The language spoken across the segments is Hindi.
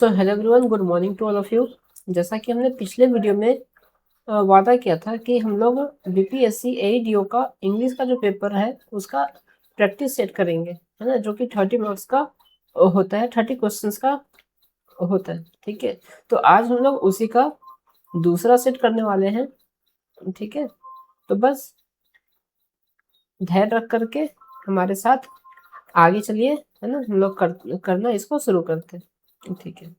तो hello everyone, good morning to all of you. जैसा कि हमने पिछले वीडियो में वादा किया था कि हम लोग बीपीएससी एईडीओ का इंग्लिश का जो पेपर है उसका प्रैक्टिस सेट करेंगे, है ना, जो कि 30 मार्क्स का होता है, 30 क्वेश्चंस का होता है। ठीक है, तो आज हम लोग उसी का दूसरा सेट करने वाले हैं। ठीक है, तो बस धैर्य रख करके हमारे साथ आगे चलिए, है ना। हम लोग करना इसको शुरू करते हैं। ठीक है,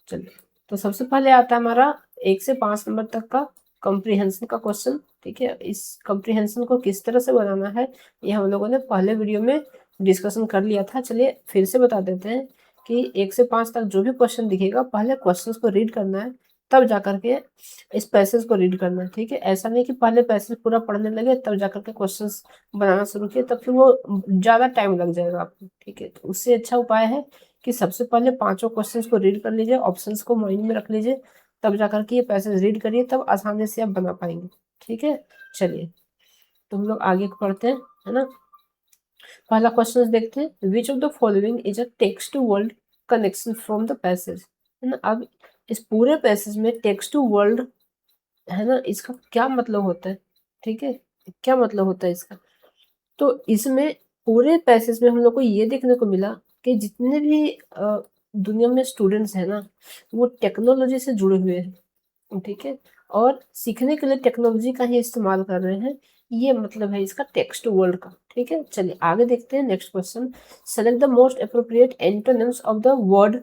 चलिए। तो सबसे पहले आता है हमारा 1 से 5 नंबर तक का कॉम्प्रिहेंशन का क्वेश्चन। ठीक है, इस कॉम्प्रिहेंशन को किस तरह से बनाना है ये हम लोगों ने पहले वीडियो में डिस्कशन कर लिया था। चलिए फिर से बता देते हैं कि 1 से 5 तक जो भी क्वेश्चन दिखेगा पहले क्वेश्चन को रीड करना है, तब जाकर के इस पैसेज को रीड करना है। ठीक है, ऐसा नहीं कि पहले पैसेज पूरा पढ़ने लगे तब जाकर के क्वेश्चंस बनाना शुरू किए, तब फिर वो ज़्यादा टाइम लग जाएगा आपको। ठीक है, तो उससे अच्छा उपाय है कि सबसे पहले पांचों क्वेश्चंस को रीड कर लीजिए, ऑप्शंस को माइंड में रख लीजिए, तब जाकर के ये पैसेज रीड करिए, तब आसानी से आप बना पाएंगे। ठीक है, चलिए तो हम लोग आगे पढ़ते हैं, है ना। पहला क्वेश्चन देखते हैं, which of the following is a text to world connection from the passage, है ना। अब इस पूरे पैसेज में टेक्स्ट टू वर्ल्ड, है ना, इसका क्या मतलब होता है। ठीक है, क्या मतलब होता है इसका। तो इसमें पूरे पैसेज में हम लोग को ये देखने को मिला कि जितने भी दुनिया में स्टूडेंट्स हैं ना, वो टेक्नोलॉजी से जुड़े हुए हैं। ठीक है, और सीखने के लिए टेक्नोलॉजी का ही इस्तेमाल कर रहे हैं। ये मतलब है इसका टेक्स्ट वर्ल्ड का। ठीक है, चलिए आगे देखते हैं next question. Select the most appropriate antonyms of the word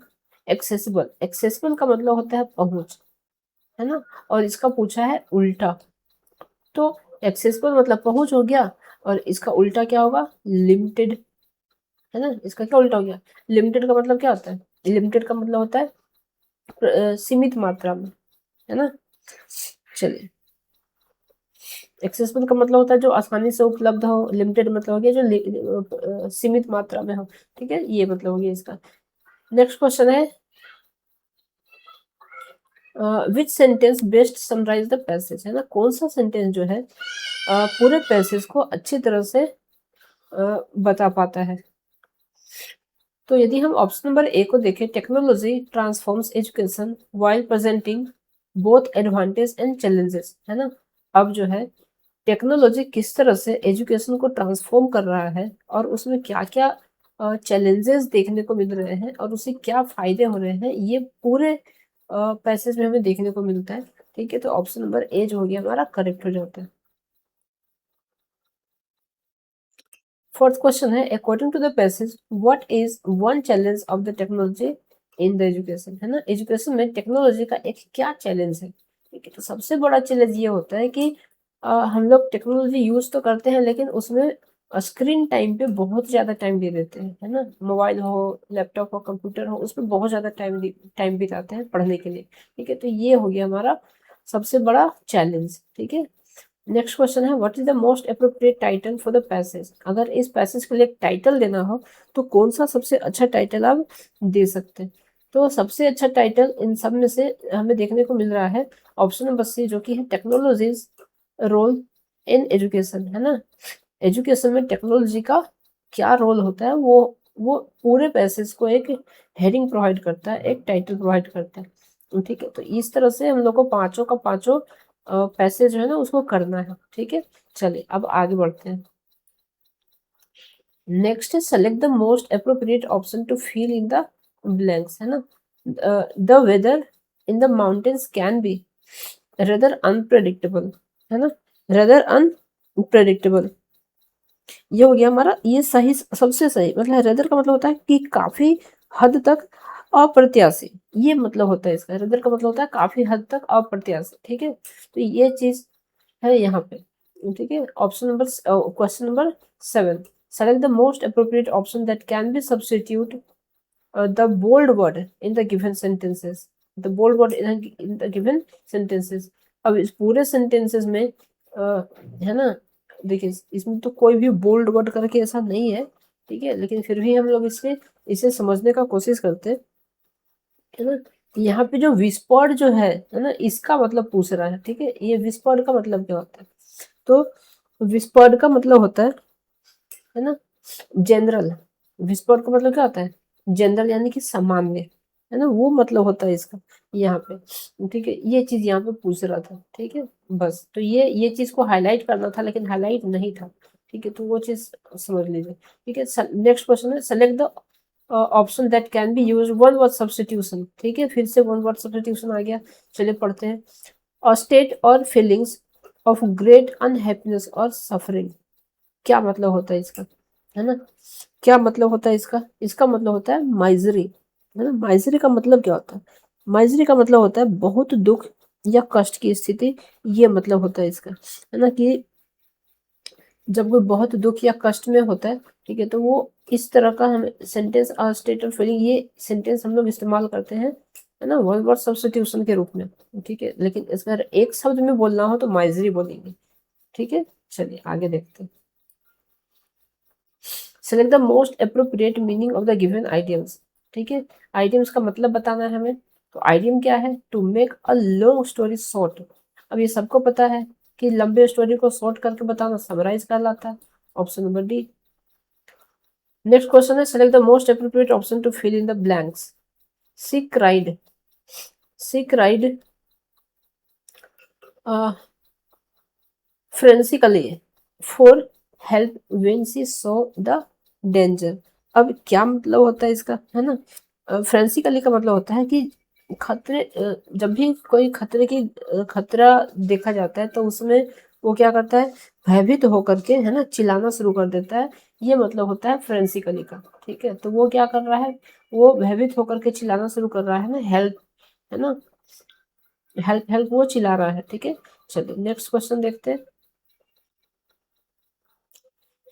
accessible. Accessible का मतलब होता है पहुंच, है ना, और इसका पूछा है उल्टा। तो एक्सेसिबल मतलब पहुंच हो गया, और इसका उल्टा क्या होगा, लिमिटेड, है ना। इसका क्या उल्टा हो गया, लिमिटेड का मतलब क्या होता है, लिमिटेड का मतलब होता है सीमित मात्रा में, है ना। चलिए, एक्सेसिबल का मतलब होता है जो आसानी से उपलब्ध हो, लिमिटेड मतलब हो गया जो सीमित मात्रा में हो। ठीक है, ये मतलब हो गया इसका। नेक्स्ट क्वेश्चन है, which sentence best summarize the passage, है ना। कौन सा सेंटेंस जो है पूरे पैसेज को अच्छी तरह से बता पाता है। तो यदि हम ऑप्शन नंबर ए को देखें, technology transforms education while presenting both advantage and challenges, है ना। अब जो है टेक्नोलॉजी किस तरह से एजुकेशन को ट्रांसफॉर्म कर रहा है और उसमें क्या क्या चैलेंजेस देखने को मिल रहे हैं और उसे क्या फायदे हो रहे हैं, ये पूरे पैसेज में हमें देखने को मिलता है। ठीक है, तो ऑप्शन नंबर ए जो हो गया हमारा करेक्ट हो जाता है। फोर्थ क्वेश्चन है, according to the passage what is one challenge of the technology in the education, है ना। एजुकेशन में टेक्नोलॉजी का एक क्या चैलेंज है। ठीक है, तो सबसे बड़ा चैलेंज ये होता है कि हम लोग टेक्नोलॉजी यूज तो करते हैं लेकिन उसमें स्क्रीन टाइम पे बहुत ज्यादा टाइम दे देते हैं, है ना। मोबाइल हो, लैपटॉप हो, कंप्यूटर हो, उस पर बहुत ज्यादा टाइम बिताते हैं पढ़ने के लिए। ठीक है, तो ये हो गया हमारा सबसे बड़ा चैलेंज। ठीक है, नेक्स्ट क्वेश्चन है, what is the most appropriate title for the passage. अगर इस पैसेज के लिए एक टाइटल देना हो तो कौन सा सबसे अच्छा टाइटल आप दे सकते हैं। तो सबसे अच्छा टाइटल इन सब में से हमें देखने को मिल रहा है ऑप्शन नंबर सी, जो कि है टेक्नोलॉजीज रोल इन एजुकेशन, है ना। एजुकेशन में टेक्नोलॉजी का क्या रोल होता है, वो पूरे पैसेज को एक हेडिंग प्रोवाइड करता है, एक टाइटल प्रोवाइड करता है। ठीक है, तो इस तरह से हम लोग को पांचों का पांचों पैसेज जो है ना उसको करना है। ठीक है, चलिए अब आगे बढ़ते हैं। नेक्स्ट है, select the most appropriate option to fill in the blanks, है ना। The weather in the mountains can be rather unpredictable, है ना, रेदर अनप्रेडिक्टेबल। ये हो गया हमारा, ये सही, सबसे सही मतलब रेदर का मतलब होता है कि काफी हद तक अप्रत्याशी, ये मतलब होता है इसका। रेदर का मतलब होता है काफी हद तक अप्रत्याशी। ठीक है, तो ये चीज है यहाँ पे। ठीक है, option number question number 7, select the most appropriate option that can be substitute the bold word in the given sentences, the bold word in the given sentences. अब इस पूरे सेंटेंसेस में है ना, देखिए इसमें तो कोई भी बोल्ड वर्ड करके ऐसा नहीं है। ठीक है, लेकिन फिर भी हम लोग इसे समझने का कोशिश करते हैं, है ना। यहाँ पे जो विस्पर्ड जो है ना, इसका मतलब पूछ रहा है। ठीक है, ये विस्पर्ड का मतलब क्या होता है। तो विस्पर्ड का मतलब होता है ना जनरल। विस्पर्ड का मतलब क्या होता है, जनरल यानी कि सामान्य। है ना, वो मतलब होता है इसका यहाँ पे, ठीक है। ये चीज यहाँ पे पूछ रहा था, ठीक है। बस तो ये चीज को हाईलाइट करना था, लेकिन हाईलाइट नहीं था, ठीक है। तो वो चीज समझ लीजिए, ठीक है। नेक्स्ट क्वेश्चन है, select the option that can B use one word substitution, ठीक है। फिर से वन वर्ड सब्स्टिट्यूशन आ गया। चलिए पढ़ते हैं। अ स्टेट और फीलिंग्स ऑफ ग्रेट अनहैप्पीनेस और सफरिंग, क्या मतलब होता है इसका, है ना। क्या मतलब होता है इसका, इसका मतलब होता है माइजरी, है ना। माइजरी का मतलब क्या होता है, माइजरी का मतलब होता है बहुत दुख या कष्ट की स्थिति, ये मतलब होता है इसका, है ना। कि जब कोई बहुत दुख या कष्ट में होता है, ठीक है, तो वो इस तरह का हम सेंटेंस स्टेट ऑफ फीलिंग, ये सेंटेंस हम लोग इस्तेमाल करते हैं, है ना, वन वर्ड सब्स्टिट्यूशन के रूप में, ठीक है। लेकिन अगर एक शब्द में बोलना हो तो माइजरी बोलेंगे, ठीक है। चलिए आगे देखते हैं। Select the most appropriate meaning of the given idioms, ठीक है। आइडियम्स का मतलब बताना है हमें। तो आइडियम क्या है, to make a long story short. अब ये सबको पता है कि लंबे स्टोरी को शॉर्ट करके बताना समराइज कहलाता है। Option number D. Next question है, select the most appropriate option to fill in the blanks. She cried, she cried frantically for help when she saw the danger. अब क्या मतलब होता है इसका, है ना। फ्रेंसिकली का मतलब होता है कि खतरे, जब भी कोई खतरे की खतरा देखा जाता है तो उसमें वो क्या करता है, भयभीत होकर के, है ना, चिल्लाना शुरू कर देता है। ये मतलब होता है फ्रेंसिकली का, ठीक है। तो वो क्या कर रहा है, वो भयभीत होकर के चिल्लाना शुरू कर रहा है ना, हेल्प, है ना, हेल्प हेल्प वो चिल्ला रहा है, ठीक है। चलिए नेक्स्ट क्वेश्चन देखते हैं।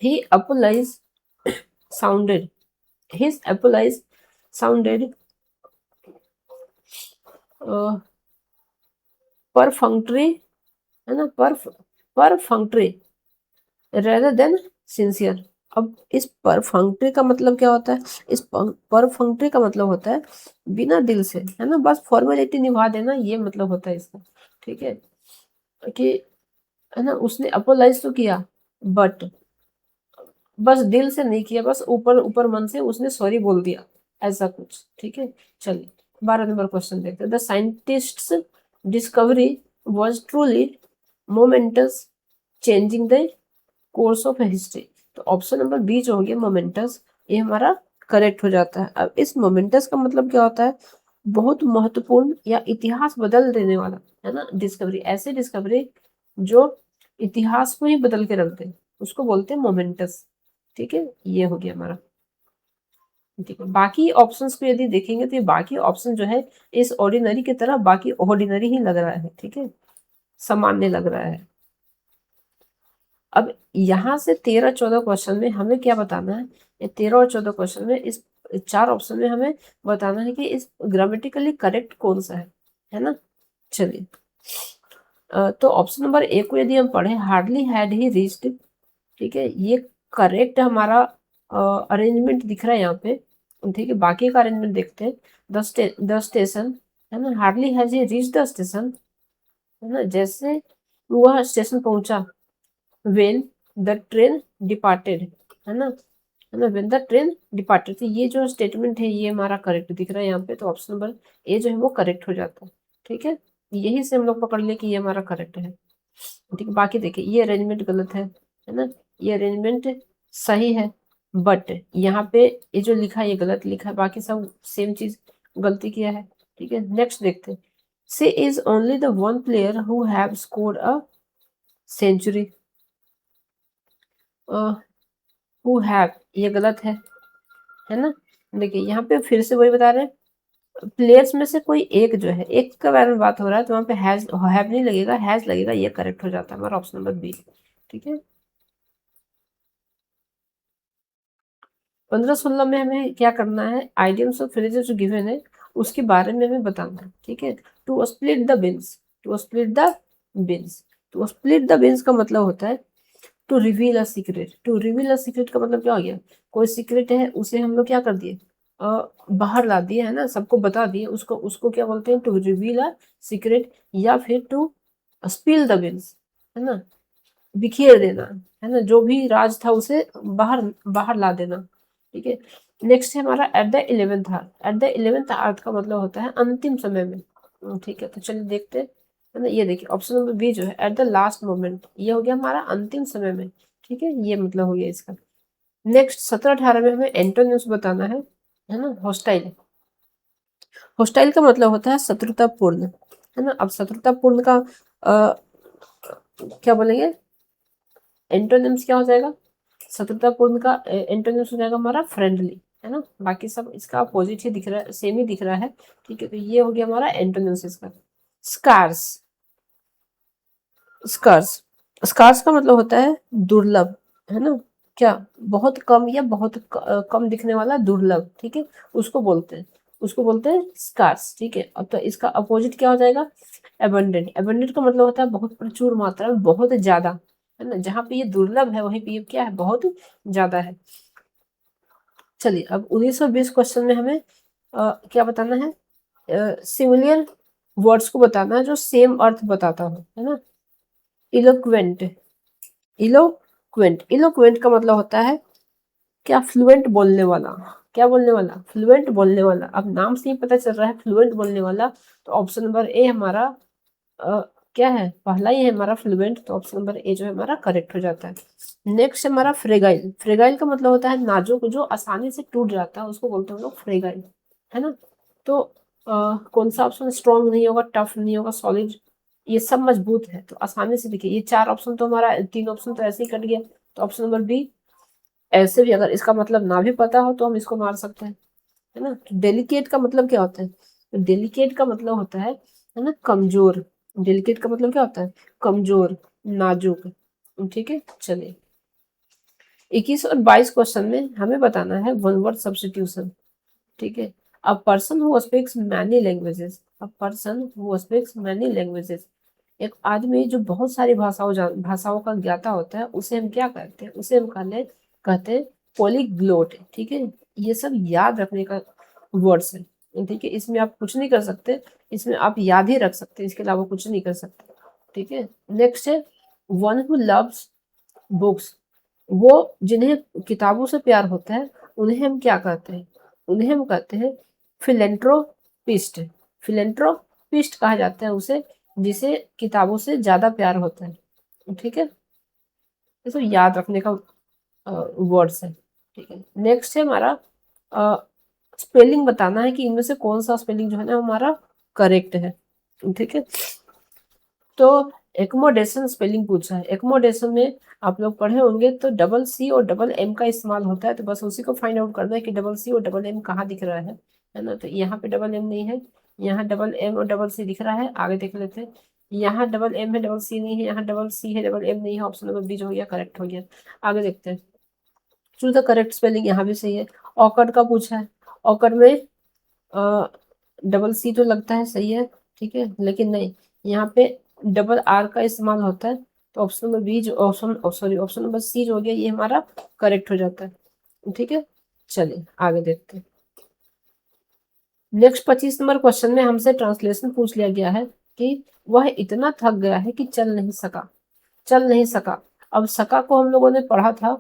He apologized sounded, his apologies sounded uh, perfunctory, है ना, परफंक्टरी rather than sincere। अब इस परफंक्टरी का मतलब क्या होता है, इस परफंक्टरी का मतलब होता है बिना दिल से, है ना, बस फॉर्मेलिटी निभा देना, ये मतलब होता है इसका, ठीक है। कि है ना, उसने अपोलाइज तो किया, बट बस दिल से नहीं किया, बस ऊपर ऊपर मन से उसने सॉरी बोल दिया, ऐसा कुछ, ठीक है। चलिए 12 नंबर क्वेश्चन देखते हैं। The scientists discovery was truly moments, changing the course of history. तो ऑप्शन नंबर बी जो हो गया मोमेंटस, ये हमारा करेक्ट हो जाता है। अब इस मोमेंटस का मतलब क्या होता है, बहुत महत्वपूर्ण या इतिहास बदल देने वाला, है ना। डिस्कवरी, ऐसे डिस्कवरी जो इतिहास को ही बदल के रख दे, उसको बोलते हैं मोमेंटस, ठीक है। ये हो गया हमारा, ठीक है। बाकी ऑप्शंस को यदि देखेंगे तो ये बाकी ऑप्शन जो है इस ऑर्डिनरी की तरह बाकी ऑर्डिनरी ही लग रहा है, ठीक है, सामान्य लग रहा है। अब यहाँ से 13-14 क्वेश्चन में हमें क्या बताना है, ये 13 और 14 क्वेश्चन में इस 4 ऑप्शन में हमें बताना है कि इस ग्रामेटिकली करेक्ट कौन सा है ना। चलिए तो ऑप्शन नंबर ए को यदि हम पढ़े, हार्डली हैड ही रीच्ड, ठीक है, ये करेक्ट हमारा अरेंजमेंट दिख रहा है यहाँ पे, ठीक है। बाकी का अरेंजमेंट देखते हैं। द स्टेशन, है ना, hardly has he reach the station, है ना, जैसे वह स्टेशन पहुंचा, वेन द ट्रेन डिपार्टेड, है ना, वेन द ट्रेन डिपार्टेड। तो ये जो स्टेटमेंट है ये हमारा करेक्ट दिख रहा है यहाँ पे, तो ऑप्शन नंबर ए जो है वो करेक्ट हो जाता है, ठीक है। यही से हम लोग पकड़ ले कि ये हमारा करेक्ट है, ठीक है। बाकी देखिए ये अरेंजमेंट गलत है ना, ये अरेंजमेंट सही है, बट यहाँ पे ये जो लिखा है ये गलत लिखा है, बाकी सब सेम चीज गलती किया है, ठीक है। नेक्स्ट देखते हैं। से is only the one player who have scored a century, who have, ये गलत है ना। देखिए यहाँ पे फिर से वही बता रहे हैं, प्लेयर्स में से कोई एक जो है, एक के बारे में बात हो रहा है, तो वहाँ पे हैव नहीं लगेगा, हैज लगेगा, ये करेक्ट हो जाता है हमारा ऑप्शन नंबर बी, ठीक है। 15-16 में हमें क्या करना है, आइडियम्स और फ्रेजेस जो गिवन है उसके बारे में हमें बताना है, ठीक है। To split the beans, to split the beans, to split the beans का मतलब होता है to reveal a secret. To reveal a secret का मतलब क्या हो गया, कोई सीक्रेट है उसे हम लोग क्या कर दिए, बाहर ला दिए, है ना, सबको बता दिए, उसको उसको क्या बोलते हैं, टू रिवील अ सीक्रेट, या फिर टू स्पिल द बिन्स, है ना, बिखेर देना, है ना, जो भी राज था उसे बाहर बाहर ला देना, ठीक है। नेक्स्ट है हमारा at the 11th hour. At the 11th hour का मतलब होता है अंतिम समय में। ठीक है, तो चलिए देखते हैं, है ना। ये देखिए ऑप्शन नंबर बी जो है एट द लास्ट मोमेंट, ये हो गया हमारा अंतिम समय में। ठीक है, ये मतलब हो गया इसका। नेक्स्ट 17-18 में हमें एंटोनिम्स बताना है ना। हॉस्टाइल, हॉस्टाइल का मतलब होता है शत्रुतापूर्ण, है ना। अब शत्रुतापूर्ण का क्या बोलेंगे, एंटोनिम्स क्या हो जाएगा, शत्रुतापूर्ण का एंटोनिम्स हो जाएगा हमारा फ्रेंडली, है ना। बाकी सब इसका अपोजिट ही दिख रहा है, सेम ही दिख रहा है। ठीक है, तो ये हो गया हमारा एंटोनिम्स इसका। स्कार्स, स्कार्स, स्कार्स का मतलब होता है दुर्लभ, है ना। क्या, बहुत कम या बहुत कम दिखने वाला दुर्लभ, ठीक है, उसको बोलते हैं, उसको बोलते हैं स्कार्स। ठीक है, अब तो इसका अपोजिट क्या हो जाएगा, एबंडेंट। एबंडेंट का मतलब होता है बहुत प्रचुर मात्रा में, बहुत ज्यादा, है ना। जहाँ पे ये दुर्लभ है वहीं पे ये क्या है, बहुत ज्यादा है। चलिए अब 1920 क्वेश्चन में हमें क्या बताना है, सिमिलर वर्ड्स को बताना है जो सेम अर्थ बताता हो, है ना। इलोक्वेंट, इलोक्वेंट, इलोक्वेंट का मतलब होता है क्या, फ्लुएंट बोलने वाला। क्या बोलने वाला, फ्लुएंट बोलने वाला। अब नाम से ही पता चल रहा है फ्लुएंट बोलने वाला, तो ऑप्शन नंबर ए हमारा क्या है, पहला ही है हमारा फ्लुएंट, तो ऑप्शन नंबर ए जो है हमारा करेक्ट हो जाता है। नेक्स्ट है हमारा फ्रेगाइल। फ्रेगाइल का मतलब होता है नाजुक, जो आसानी से टूट जाता है उसको बोलते हैं हम लोग फ्रेगाइल, है ना। तो कौन सा ऑप्शन स्ट्रॉन्ग नहीं होगा, टफ नहीं होगा, सॉलिड, ये सब मजबूत है। तो आसानी से देखिए, ये 4 ऑप्शन तो हमारा, 3 ऑप्शन तो ऐसे ही कट गया, तो ऑप्शन नंबर बी। ऐसे भी अगर इसका मतलब ना भी पता हो तो हम इसको मार सकते हैं, है ना। डेलिकेट का मतलब क्या होता है, तो डेलिकेट का मतलब होता है ना, कमजोर। डेलिकेट का मतलब क्या होता है, कमजोर, नाजुक। ठीक है, चलिए 21 और 22 क्वेश्चन में हमें बताना है वन वर्ड सब्स्टिट्यूशन। ठीक है, a person who speaks many languages, a person who speaks many languages, एक आदमी जो बहुत सारी भाषाओं का ज्ञाता होता है, उसे हम क्या कहते हैं, उसे हम कहते हैं पॉलीग्लोट। ठीक है, ये सब याद रखने का वर्ड्स है। ठीक है, इसमें आप कुछ नहीं कर सकते, इसमें आप याद ही रख सकते हैं, इसके अलावा कुछ नहीं कर सकते। ठीक है, नेक्स्ट है वन हु लव्स बुक्स, वो जिन्हें किताबों से प्यार होता है उन्हें हम क्या कहते हैं, उन्हें हम कहते हैं फिलेंट्रोपिस्ट। फिलेंट्रोपिस्ट कहा जाता है उसे जिसे किताबों से ज्यादा प्यार होता है। ठीक है, ये सब याद रखने का वर्ड्स है। ठीक है, नेक्स्ट है हमारा स्पेलिंग बताना है कि इनमें से कौन सा स्पेलिंग जो है ना हमारा करेक्ट है। ठीक है, तो एकोमोडेशन स्पेलिंग पूछा है। एकोमोडेशन में आप लोग पढ़े होंगे, तो डबल सी और डबल एम का इस्तेमाल होता है, तो बस उसी को फाइंड आउट करना है कि डबल सी और डबल एम कहाँ दिख रहा है ना। तो यहाँ पे डबल एम नहीं है, यहाँ डबल एम और डबल सी दिख रहा है। आगे देख लेते हैं, यहाँ डबल एम है, डबल सी नहीं है, यहाँ डबल सी है, डबल एम नहीं है। ऑप्शन नंबर बी जो हो गया करेक्ट हो गया। आगे देखते हैं, चूज द करेक्ट स्पेलिंग, यहाँ भी सही है। ऑकर्ड का पूछा है, ऑकर्ड में डबल सी तो लगता है सही है, ठीक है, लेकिन नहीं, यहाँ पे डबल आर का इस्तेमाल होता है। तो ऑप्शन नंबर बी जो option sorry option number C जो हो गया ये हमारा करेक्ट हो जाता है। ठीक है, चलिए आगे देखते हैं। नेक्स्ट 25 नंबर क्वेश्चन में हमसे ट्रांसलेशन पूछ लिया गया है कि वह इतना थक गया है कि चल नहीं सका, चल नहीं सका। अब सका को हम लोगों ने पढ़ा था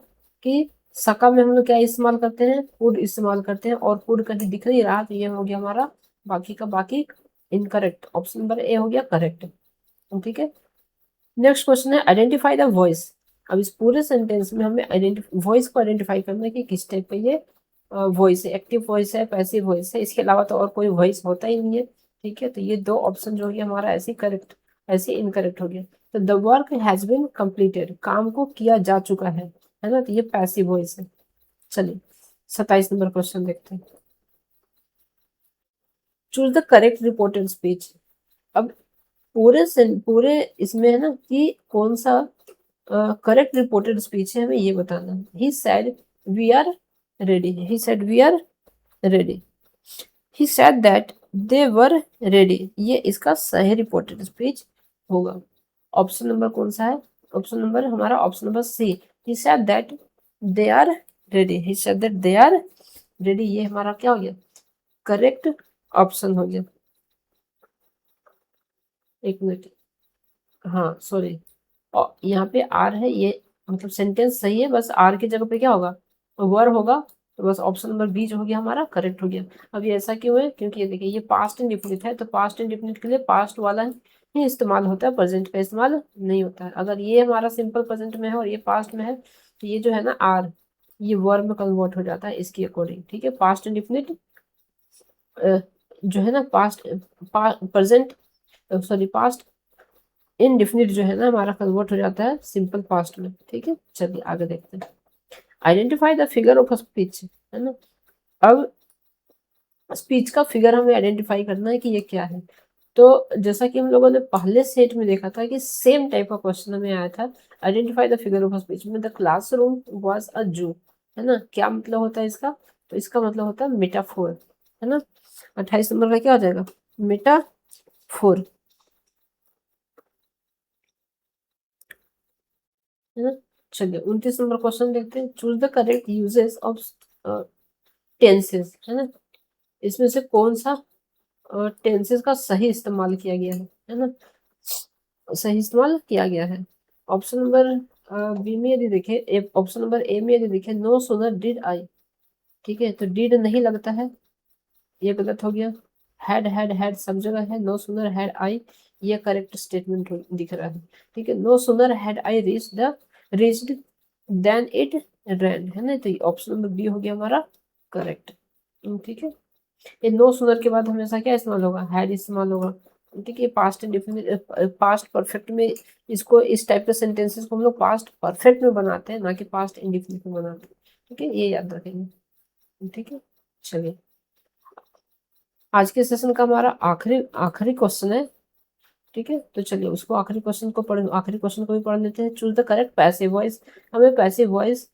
कि सका में हम लोग क्या इस्तेमाल करते हैं, कुड इस्तेमाल करते हैं, और कुड कहीं दिख नहीं रहा, तो ये हो गया हमारा बाकी का बाकी इनकरेक्ट। ऑप्शन नंबर ए हो गया करेक्ट। ठीक है, नेक्स्ट क्वेश्चन है आइडेंटिफाई द वॉइस। अब इस पूरे सेंटेंस में हमें वॉइस को आइडेंटिफाई करना है कि किस टाइप का ये वॉइस है, एक्टिव वॉइस है, पैसिव वॉइस है, इसके अलावा तो और कोई वॉइस होता ही नहीं है। ठीक है, तो ये 2 ऑप्शन जो हो गया हमारा ऐसे करेक्ट, ऐसे इनकरेक्ट हो गया। तो the work has been completed, काम को किया जा चुका है ना, तो ये पैसिव वॉइस है। चलिए 27 नंबर क्वेश्चन देखते हैं, choose the correct reported speech. अब पूरे इसमें है ना कि कौन सा करेक्ट रिपोर्टेड स्पीच है, हमें ये बताना है। He said we are ready, he said we are ready, he said that they were ready, ये इसका सही रिपोर्टेड स्पीच होगा। ऑप्शन नंबर कौन सा है, ऑप्शन नंबर हमारा option number C, he said that they are ready, he said that they are ready, ये हमारा क्या हो गया, करेक्ट ऑप्शन हो गया। एक मिनट, हाँ सॉरी, और यहाँ पे आर है, ये मतलब सेंटेंस सही है, बस आर की जगह पे क्या होगा, वर होगा, तो बस ऑप्शन नंबर बी जो हो गया हमारा करेक्ट हो गया। अब ये ऐसा क्यों है, क्योंकि ये देखिए ये पास्ट इंडिफिनिट है, तो पास्ट इंडिफिनिट के लिए पास्ट वाला ही इस्तेमाल होता है, प्रेजेंट का इस्तेमाल नहीं होता है। अगर ये हमारा सिंपल प्रेजेंट में है और ये पास्ट में है तो ये जो है ना आर, ये वर्ब में कन्वर्ट हो जाता है इसकी अकॉर्डिंग। ठीक है, पास्ट इंडिफिनिट जो है ना past present sorry past indefinite जो है ना हमारा कन्वर्ट हो जाता है सिंपल पास्ट में। ठीक है, चलिए आगे देखते हैं। Identify the figure of speech, है ना। अब स्पीच का फिगर हमें आइडेंटिफाई करना है कि ये क्या है। तो जैसा कि हम लोगों ने पहले सेट में देखा था कि सेम टाइप का क्वेश्चन हमें आया था, identify the figure of speech में द क्लासरूम वाज अ जू, है ना। क्या मतलब होता है इसका, तो इसका मतलब होता है मेटाफोर, है ना। 28 नंबर का क्या हो जाएगा, मेटाफोर, है ना। चलिए 29 नंबर क्वेश्चन देखते हैं। Choose the correct uses of tenses, है ना। इसमें से कौन सा टेंसेस का सही इस्तेमाल किया गया है ना, सही इस्तेमाल किया गया है। ऑप्शन नंबर बी में यदि देखें, ऑप्शन नंबर ए में यदि देखें, नो सूनर डिड आई, ठीक है, तो डिड नहीं लगता है, ये गलत हो गया। हैड सब जगह है, नो सूनर हैड आई ये करेक्ट स्टेटमेंट दिख रहा है। ठीक है, no sooner had I reached then it ran, है ना, तो ऑप्शन नंबर बी हो गया हमारा करेक्ट। ठीक है, ये नो सूनर के बाद हमेशा क्या इस्तेमाल होगा, हैड इस्तेमाल होगा। ठीक है, पास्ट इंडिफिनिट पास्ट परफेक्ट में इसको, इस टाइप के सेंटेंसेस को हम लोग पास्ट परफेक्ट में बनाते हैं, ना कि पास्ट इंडिफिनिट में बनाते हैं। ठीक है, ये याद रखेंगे। ठीक है, चलिए आज के सेशन का हमारा आखिरी आखिरी क्वेश्चन है। ठीक है, तो चलिए उसको आखिरी क्वेश्चन को भी पढ़ लेते हैं। Choose the correct passive voice, हमें पैसिव वॉइस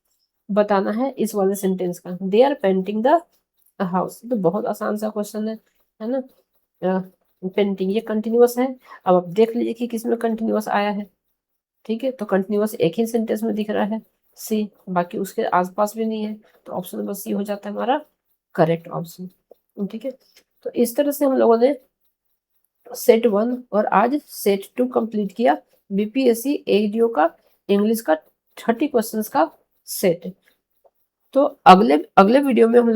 बताना है इस वाले सेंटेंस का। They are painting the house, तो बहुत आसान सा क्वेश्चन है ना। पेंटिंग ये कंटिन्यूअस है, अब आप देख लीजिए कि किसमें कंटिन्यूअस आया है। ठीक है, तो कंटिन्यूअस एक ही सेंटेंस में दिख रहा है सी, बाकी उसके आसपास भी नहीं है, तो ऑप्शन नंबर सी हो जाता है हमारा करेक्ट ऑप्शन। ठीक है, तो इस तरह से हम लोगों ने सेट 1 और आज सेट 2 कंप्लीट किया, बीपीएससी एडीओ का इंग्लिश का 30 क्वेश्चंस का सेट। तो अगले अगले वीडियो में हम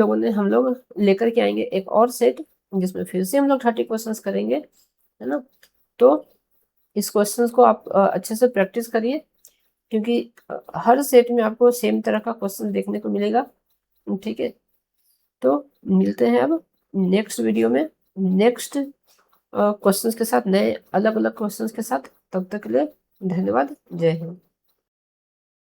लोग लेकर के आएंगे एक और सेट, जिसमें फिर से हम लोग 30 क्वेश्चंस करेंगे, है ना। तो इस क्वेश्चंस को आप अच्छे से प्रैक्टिस करिए, क्योंकि हर सेट में आपको सेम तरह का क्वेश्चन देखने को मिलेगा। ठीक है, तो मिलते हैं अब नेक्स्ट वीडियो में नेक्स्ट क्वेश्चंस के साथ, नए अलग अलग क्वेश्चंस के साथ। तब तक के लिए धन्यवाद, जय हिंद।